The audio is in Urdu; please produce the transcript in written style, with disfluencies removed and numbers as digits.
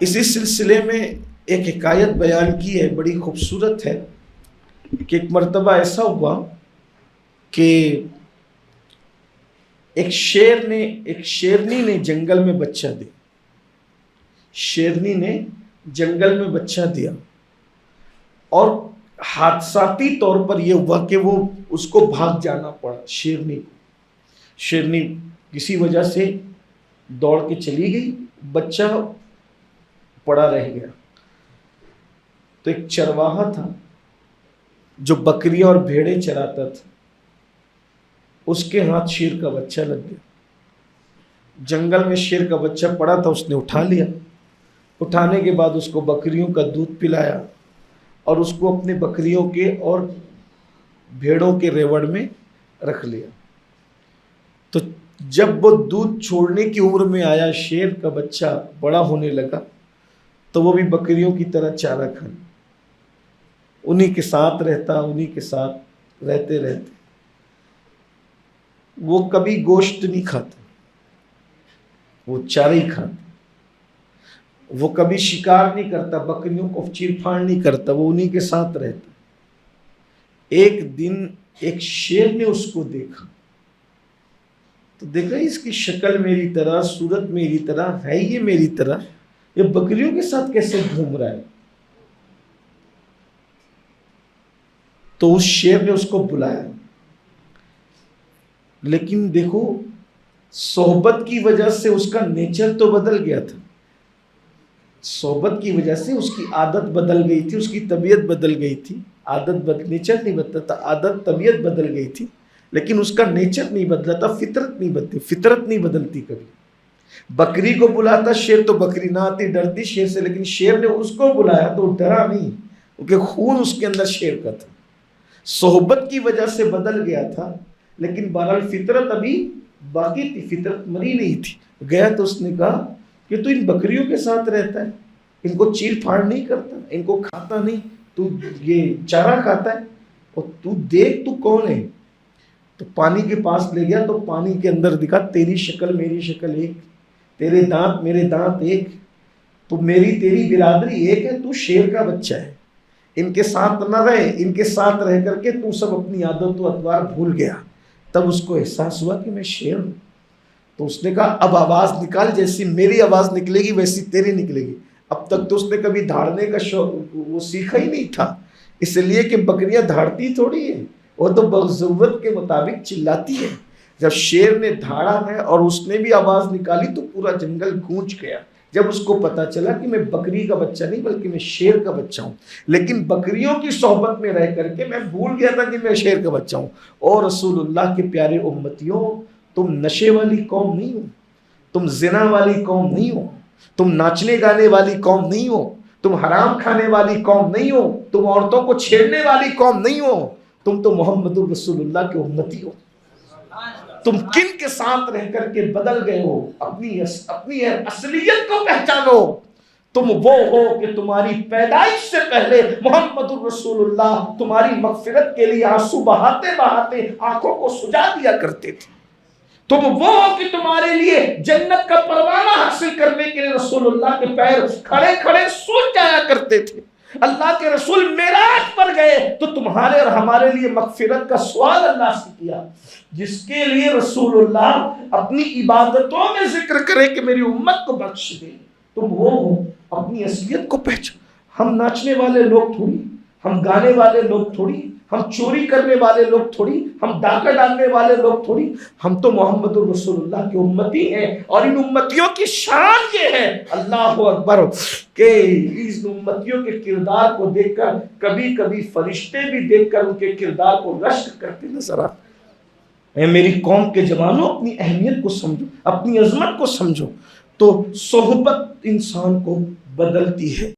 اسی سلسلے میں ایک حکایت بیان کی ہے، بڑی خوبصورت ہے کہ ایک مرتبہ ایسا ہوا کہ ایک شیرنی نے جنگل میں بچہ دیا۔ شیرنی نے جنگل میں بچہ دیا اور حادثاتی طور پر یہ ہوا کہ وہ اس کو بھاگ جانا پڑا شیرنی کو۔ شیرنی کسی وجہ سے دوڑ کے چلی گئی، بچہ پڑا رہ گیا۔ تو ایک چرواہا تھا جو بکریاں اور بھیڑیں چراتا تھا، اس کے ہاتھ شیر کا بچہ لگ گیا۔ جنگل میں شیر کا بچہ پڑا تھا، اس نے اٹھا لیا۔ اٹھانے کے بعد اس کو بکریوں کا دودھ پلایا اور اس کو اپنے بکریوں کے اور بھیڑوں کے ریوڑ میں رکھ لیا۔ تو جب وہ دودھ چھوڑنے کی عمر میں آیا، شیر کا بچہ بڑا ہونے لگا، تو وہ بھی بکریوں کی طرح چارہ کھانے، انہی کے ساتھ رہتا، انہی کے ساتھ رہتے رہتے وہ کبھی گوشت نہیں کھاتا، وہ چارہ ہی کھاتا۔ وہ کبھی شکار نہیں کرتا، بکریوں کو چیر پھاڑ نہیں کرتا، وہ انہی کے ساتھ رہتا۔ ایک دن ایک شیر نے اس کو دیکھا، تو دیکھا اس کی شکل میری طرح، صورت میری طرح ہے، یہ میری طرح، یہ بکریوں کے ساتھ کیسے گھوم رہا ہے؟ تو اس شیر نے اس کو بلایا، لیکن دیکھو صحبت کی وجہ سے اس کا نیچر تو بدل گیا تھا۔ صحبت کی وجہ سے اس کی عادت بدل گئی تھی، اس کی طبیعت بدل گئی تھی۔ نیچر نہیں بدلا تھا، عادت طبیعت بدل گئی تھی، لیکن اس کا نیچر نہیں بدلا تھا، فطرت نہیں بدلی۔ فطرت نہیں بدلتی کبھی۔ بکری کو بلاتا شیر تو بکری نہ آتی، ڈرتی شیر سے، لیکن شیر نے اس کو بلایا تو ڈرا نہیں، کیونکہ خون اس کے اندر شیر کا تھا۔ صحبت کی وجہ سے بدل گیا تھا، لیکن بہرحال فطرت ابھی باقی تھی، فطرت مری نہیں تھی۔ گیا تو اس نے کہا کہ تو ان بکریوں کے ساتھ رہتا ہے، ان کو چیر پھاڑ نہیں کرتا، ان کو کھاتا نہیں، تو یہ چارہ کھاتا ہے، اور تو دیکھ تو کون ہے؟ تو پانی کے پاس لے گیا تو پانی کے اندر دکھا، تیری شکل میری شکل ایک، تیرے دانت میرے دانت ایک، تو میری تیری برادری ایک ہے، تو شیر کا بچہ ہے، ان کے ساتھ نہ رہے، ان کے ساتھ رہ کر کے تو سب اپنی عادت و اطوار بھول گیا۔ تب اس کو احساس ہوا کہ میں شیر ہوں۔ تو اس نے کہا اب آواز نکال، جیسی میری آواز نکلے گی ویسی تیری نکلے گی۔ اب تک تو اس نے کبھی دھاڑنے کا شوق وہ سیکھا ہی نہیں تھا، اس لیے کہ بکریاں دھاڑتی تھوڑی ہیں، وہ تو بضرورت کے مطابق چلاتی ہے۔ جب شیر نے دھاڑا ہے اور اس نے بھی آواز نکالی تو پورا جنگل گونج گیا۔ جب اس کو پتا چلا کہ میں بکری کا بچہ نہیں بلکہ میں شیر کا بچہ ہوں، لیکن بکریوں کی صحبت میں رہ کر کے میں بھول گیا تھا کہ میں شیر کا بچہ ہوں۔ اور رسول اللہ کے پیارے امتیوں، تم نشے والی قوم نہیں ہو، تم زنا والی قوم نہیں ہو، تم ناچنے گانے والی قوم نہیں ہو، تم حرام کھانے والی قوم نہیں ہو، تم عورتوں کو چھیڑنے والی قوم نہیں ہو، تم تو محمد رسول اللہ کے امتی ہو۔ تم کن کے ساتھ رہ کر کے بدل گئے ہو، اپنی اصلیت کو پہچانو۔ تم وہ ہو کہ تمہاری پیدائش سے پہلے محمد الرسول اللہ تمہاری مغفرت کے لیے آنسو بہاتے بہاتے آنکھوں کو سجا دیا کرتے تھے۔ تم وہ ہو کہ تمہارے لیے جنت کا پروانہ حاصل کرنے کے لیے رسول اللہ کے پیر کھڑے کھڑے سوچ جایا کرتے تھے۔ اللہ کے رسول معراج پر گئے تو تمہارے اور ہمارے لیے مغفرت کا سوال اللہ سے کیا، جس کے لیے رسول اللہ اپنی عبادتوں میں ذکر کرے کہ میری امت کو بخش دے۔ تم وہ ہو، اپنی اصلیت کو پہچان۔ ہم ناچنے والے لوگ تھوڑی، ہم گانے والے لوگ تھوڑی، ہم چوری کرنے والے لوگ تھوڑی، ہم ڈاکہ ڈالنے والے لوگ تھوڑی، ہم تو محمد الرسول اللہ کے امتی ہیں۔ اور ان امتیوں کی شان یہ ہے، اللہ اکبر، کہ اس امتیوں کے کردار کو دیکھ کر کبھی کبھی فرشتے بھی دیکھ کر ان کے کردار کو رشک کرتے نظر آتے۔ اے میری قوم کے جوانوں، اپنی اہمیت کو سمجھو، اپنی عظمت کو سمجھو۔ تو صحبت انسان کو بدلتی ہے۔